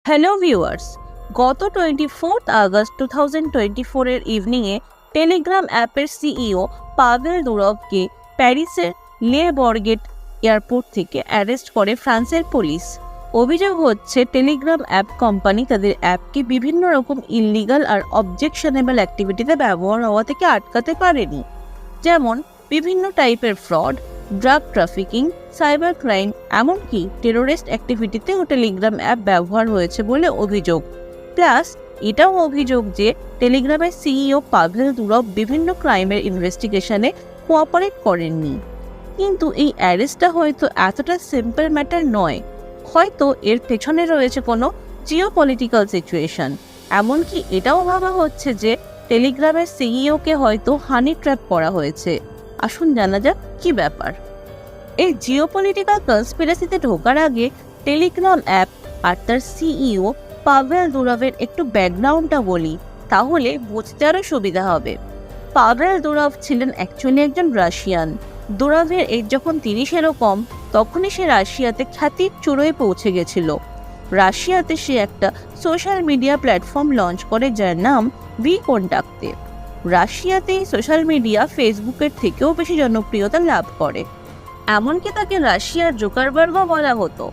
Hello viewers, গত 24 August 2024 এর ইভিনিংয়ে Telegram অ্যাপের সিইও পাভেল দুরভকে প্যারিসের লে বর্গেট এয়ারপোর্ট থেকে অ্যারেস্ট করে ফ্রান্সের পুলিশ। অভিযোগ হচ্ছে টেলিগ্রাম অ্যাপ কোম্পানি তাদের অ্যাপকে বিভিন্ন রকম ইললিগাল আর অবজেকশনেবল অ্যাক্টিভিটিতে ব্যবহার হওয়া থেকে আটকাতে পারেনি, যেমন বিভিন্ন টাইপের fraud, drug trafficking, cyber crime, এমনকি টেরোরিস্ট অ্যাক্টিভিটিতেও টেলিগ্রাম অ্যাপ ব্যবহার হয়েছে বলে অভিযোগ। প্লাস এটাও অভিযোগ যে টেলিগ্রামের সিইও পাভেল দুরভ বিভিন্ন ক্রাইমের ইনভেস্টিগেশনে কোঅপারেট করেননি। কিন্তু এই অ্যারেস্টটা হয়তো এতটা সিম্পল ম্যাটার নয়, হয়তো এর পেছনে রয়েছে কোনো জিওপলিটিক্যাল সিচুয়েশন। এমনকি এটাও ভাবা হচ্ছে যে টেলিগ্রামের সিইওকে হয়তো হানি ট্র্যাপ করা হয়েছে। আসুন জানা যাক কি ব্যাপার। এই জিওপলিটিক্যাল কনস্পিরেসিতে ঢোকার আগে টেলিগ্রাম অ্যাপ আর তার সিইও পাভেল দুরভের একটু ব্যাকগ্রাউন্ডটা বলি, তাহলে বুঝতে আরও সুবিধা হবে। পাভেল দুরভ ছিলেন অ্যাকচুয়ালি একজন রাশিয়ান। দুরভের এজ যখন 30-এরও কম, তখনই সে রাশিয়াতে খ্যাতির চূড়োয় পৌঁছে গেছিল। রাশিয়াতে সে একটা সোশ্যাল মিডিয়া প্ল্যাটফর্ম লঞ্চ করে যার নাম ভিকন্টাক্তে। রাশিয়াতে এই সোশ্যাল মিডিয়া ফেসবুকের থেকেও বেশি জনপ্রিয়তা লাভ করে, এমনকি তাকে রাশিয়ার জুকারবার্গও বলা হতো।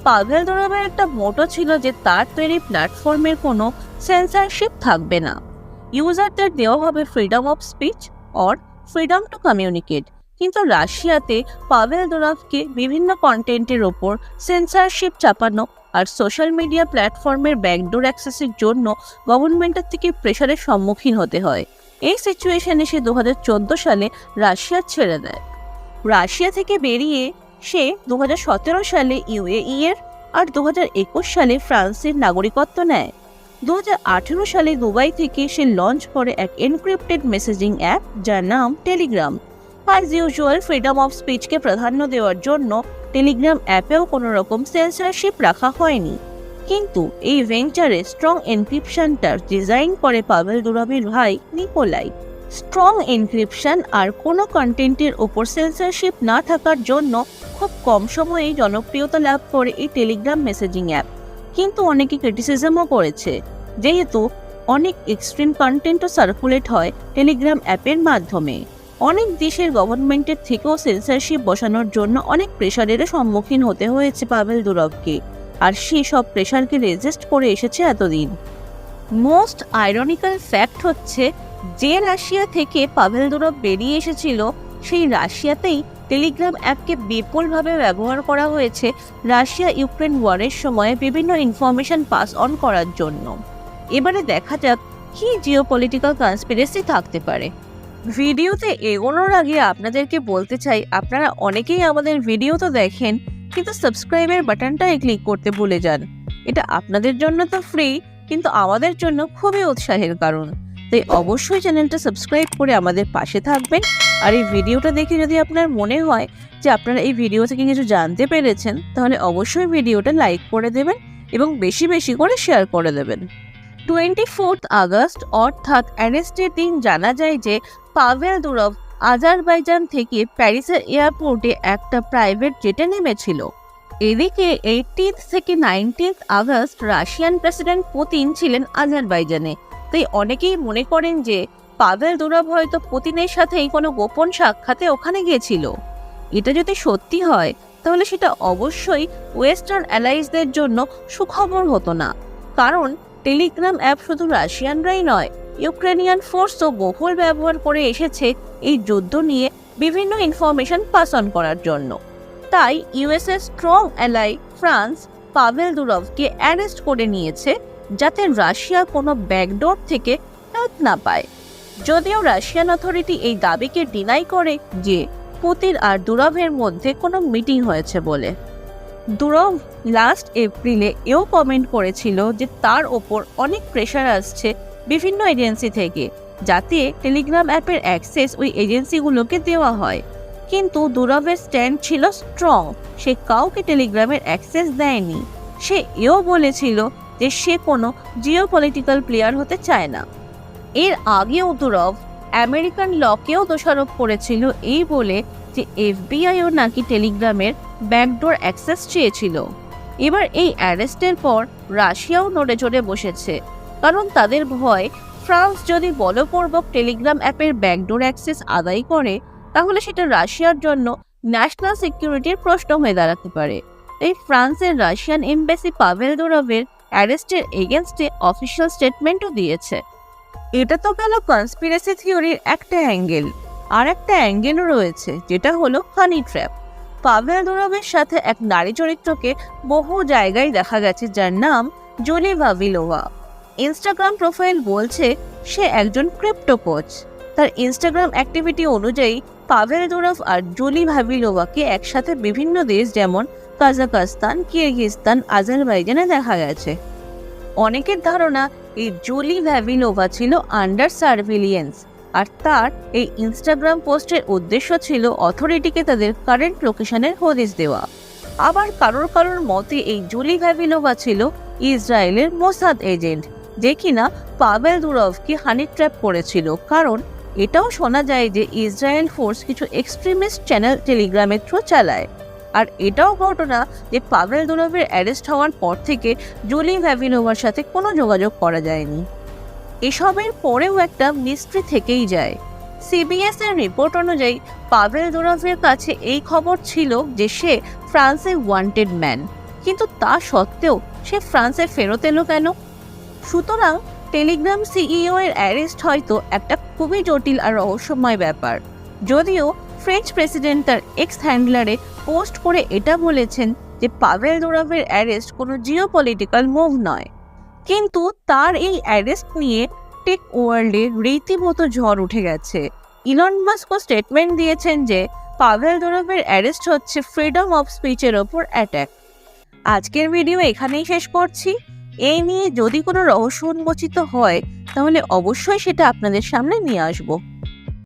পাভেল দুরভের একটা মোটো ছিল যে তার তৈরি প্ল্যাটফর্মের কোনো সেন্সরশিপ থাকবে না, ইউজারদের দেওয়া হবে freedom of speech or freedom to communicate. কিন্তু রাশিয়াতে পাভেল দুরভকে বিভিন্ন কন্টেন্টের ওপর সেন্সরশিপ চাপানো আর সোশ্যাল মিডিয়া প্ল্যাটফর্মের ব্যাকডোর অ্যাক্সেসের জন্য গভর্নমেন্টের থেকে প্রেশারের সম্মুখীন হতে হয়। এই সিচুয়েশনে সে 2014 সালে রাশিয়া ছেড়ে দেয়। রাশিয়া থেকে বেরিয়ে সে 2017 সালে ইউএই এর আর 2021 সালে ফ্রান্সের নাগরিকত্ব নেয়। 2018 সালে দুবাই থেকে সে লঞ্চ করে এক এনক্রিপ্টেড মেসেজিং অ্যাপ যার নাম Telegram. As usual freedom of স্পিচকে প্রাধান্য দেওয়ার জন্য টেলিগ্রাম অ্যাপেও কোনো রকম সেন্সরশিপ রাখা হয়নি। কিন্তু এই ভেঞ্চারে স্ট্রং এনক্রিপশনটা ডিজাইন করে পাভেল দুরভের ভাই নিকোলাই। স্ট্রং এনক্রিপশন আর কোনো কন্টেন্টের ওপর সেন্সরশিপ না থাকার জন্য খুব কম সময়েই জনপ্রিয়তা লাভ করে এই টেলিগ্রাম মেসেজিং অ্যাপ। কিন্তু অনেকে ক্রিটিসিজমও করেছে, যেহেতু অনেক এক্সট্রিম কন্টেন্টও সার্কুলেট হয় টেলিগ্রাম অ্যাপের মাধ্যমে। অনেক দেশের গভর্নমেন্টের থেকেও সেন্সরশিপ বসানোর জন্য অনেক প্রেশারের সম্মুখীন হতে হয়েছে পাভেল দুরভকে, আর সে সব প্রেশারকে রেজিস্ট করে এসেছে এতদিন। মোস্ট আইরনিক্যাল ফ্যাক্ট হচ্ছে, যে রাশিয়া থেকে পাভেল দুরভ বেরিয়ে এসেছিল সেই রাশিয়াতেই টেলিগ্রাম অ্যাপকে বিপুলভাবে ব্যবহার করা হয়েছে রাশিয়া ইউক্রেন ওয়ারের সময় বিভিন্ন ইনফরমেশন পাস অন করার জন্য। এবারে দেখা যাক কি জিওপলিটিক্যাল কনস্পিরেসি থাকতে পারে। ভিডিওতে এগোনোর আগে আপনাদেরকে বলতে চাই, আপনারা অনেকেই আমাদের ভিডিও তো দেখেন, কিন্তু সাবস্ক্রাইবের বাটনটাই ক্লিক করতে ভুলে যান। এটা আপনাদের জন্য তো ফ্রি, কিন্তু আমাদের জন্য খুবই উৎসাহের কারণ। তাই অবশ্যই চ্যানেলটা সাবস্ক্রাইব করে আমাদের পাশে থাকবেন। আর এই ভিডিওটা দেখে যদি আপনার মনে হয় যে আপনারা এই ভিডিও থেকে কিছু জানতে পেরেছেন, তাহলে অবশ্যই ভিডিওটা লাইক করে দেবেন এবং বেশি বেশি করে শেয়ার করে দেবেন। 24 আগস্ট অর্থাৎ অ্যারেস্টের দিন জানা যায় যে পাভেল দুরভ আজারবাইজান থেকে প্যারিসের এয়ারপোর্টে একটা প্রাইভেট জেটে নেমেছিল। এদিকে 18 থেকে 19 আগস্ট রাশিয়ান প্রেসিডেন্ট পুতিন ছিলেন আজারবাইজানে। তাই অনেকেই মনে করেন যে পাভেল দুরভ হয়তো পুতিনের সাথেই কোনো গোপন সাক্ষাতে ওখানে গিয়েছিল। এটা যদি সত্যি হয় তাহলে সেটা অবশ্যই ওয়েস্টার্ন অ্যালাইজদের জন্য সুখবর হতো না, কারণ টেলিগ্রাম অ্যাপ শুধু রাশিয়ানরাই নয়, ইউক্রেনিয়ান ফোর্সও বহুল ব্যবহার করে এসেছে এই যুদ্ধ নিয়ে বিভিন্ন ইনফরমেশন পাস অন করার জন্য। তাই USA strong ally France Pavel দুরভকে অ্যারেস্ট করে নিয়েছে, যাতে রাশিয়া কোনো ব্যাকডোর থেকে হেল্প না পায়। যদিও রাশিয়ান অথরিটি এই দাবিকে ডিনাই করে যে পুতিন আর দুরভের মধ্যে কোনো মিটিং হয়েছে বলে। দুরভ লাস্ট এপ্রিলে এও কমেন্ট করেছিল যে তার ওপর অনেক প্রেশার আসছে বিভিন্ন এজেন্সি থেকে, যাতে টেলিগ্রাম অ্যাপের অ্যাক্সেস ওই এজেন্সিগুলোকে দেওয়া হয়। কিন্তু দুরভের স্ট্যান্ড ছিল স্ট্রং, সে কাউকে টেলিগ্রামের অ্যাক্সেস দেয়নি। সে এও বলেছিল যে সে কোনো জিওপলিটিক্যাল প্লেয়ার হতে চায় না। এর আগেও দুরভ আমেরিকান লকেও দোষারোপ করেছিল এই বলে যে এফবিআইও নাকি টেলিগ্রামের ব্যাকডোর অ্যাক্সেস চেয়েছিল। এবার এই অ্যারেস্টের পর রাশিয়াও নড়ে চড়ে বসেছে, কারণ তাদের ভয় ফ্রান্স যদি বলপূর্বক টেলিগ্রাম অ্যাপের ব্যাকডোর অ্যাক্সেস আদায় করে, তাহলে সেটা রাশিয়ার জন্য ন্যাশনাল সিকিউরিটির প্রশ্ন হয়ে দাঁড়াতে পারে। তাই ফ্রান্সের রাশিয়ান এমবাসি পাভেল দুরভের অ্যারেস্টের এগেনস্টে অফিসিয়াল স্টেটমেন্টও দিয়েছে। এটা তো গেল কনস্পিরেসি থিওরির একটা অ্যাঙ্গেল। আর একটা অ্যাঙ্গেলও রয়েছে, যেটা হলো হানি ট্র্যাপ। পাভেল দুরভের সাথে এক নারী চরিত্রকে বহু জায়গায় দেখা গেছে, যার নাম জুলি ভাভিলোভা। ইনস্টাগ্রাম প্রোফাইল বলছে সে একজন ক্রিপ্টো কোচ। তার ইনস্টাগ্রাম অ্যাক্টিভিটি অনুযায়ী পাভেল দুরভ আর জুলি ভাভিলোভাকে একসাথে বিভিন্ন দেশ যেমন কাজাকস্তান, কিরগিজস্তান, আজারবাইজানে দেখা গেছে। অনেকের ধারণা এই জুলি ভাভিলোভা ছিল আন্ডার সার্ভিলিয়েন্স, আর তার এই ইনস্টাগ্রাম পোস্টের উদ্দেশ্য ছিল অথরিটিকে তাদের কারেন্ট লোকেশনের হদিস দেওয়া। আবার কারোর মতে এই জুলি ভাভিলোভা ছিল ইসরায়েলের মোসাদ এজেন্ট, যে কিনা পাভেল দুরভকে হানি ট্র্যাপ করেছিল। কারণ এটাও শোনা যায় যে ইসরায়েল ফোর্স কিছু এক্সট্রিমিস্ট চ্যানেল টেলিগ্রামের থ্রু চালায়। আর এটাও ঘটনা যে পাভেল দুরভের অ্যারেস্ট হওয়ার পর থেকে জুলি ভাভিলোভার সাথে কোনো যোগাযোগ করা যায়নি। এসবের পরেও একটা মিস্ট্রি থেকেই যায়। সিবিএস এর রিপোর্ট অনুযায়ী পাভেল দুরভের কাছে এই খবর ছিল যে সে ফ্রান্সে ওয়ান্টেড ম্যান, কিন্তু তা সত্ত্বেও সে ফ্রান্সে ফেরত এলো কেন? সুতরাং টেলিগ্রাম সিইও এর অ্যারেস্ট হয়তো একটা খুবই জটিল আর রহস্যময় ব্যাপার। যদিও ফ্রেঞ্চ প্রেসিডেন্ট তার এক্স হ্যান্ডলারে পোস্ট করে এটা বলেছেন যে পাভেল দুরভের অ্যারেস্ট কোনো জিওপলিটিক্যাল মুভ নয়, কিন্তু তার এই অ্যারেস্ট নিয়ে টেক ওয়ার্ল্ডে রীতিমতো ঝড় উঠে গেছে। ইলন মাস্কও স্টেটমেন্ট দিয়েছেন যে পাভেল দুরভের অ্যারেস্ট হচ্ছে ফ্রিডম অফ স্পিচের ওপর অ্যাটাক। আজকের ভিডিও এখানেই শেষ করছি। এই নিয়ে যদি কোনো রহস্য উন্মোচিত হয়, তাহলে অবশ্যই সেটা আপনাদের সামনে নিয়ে আসবো।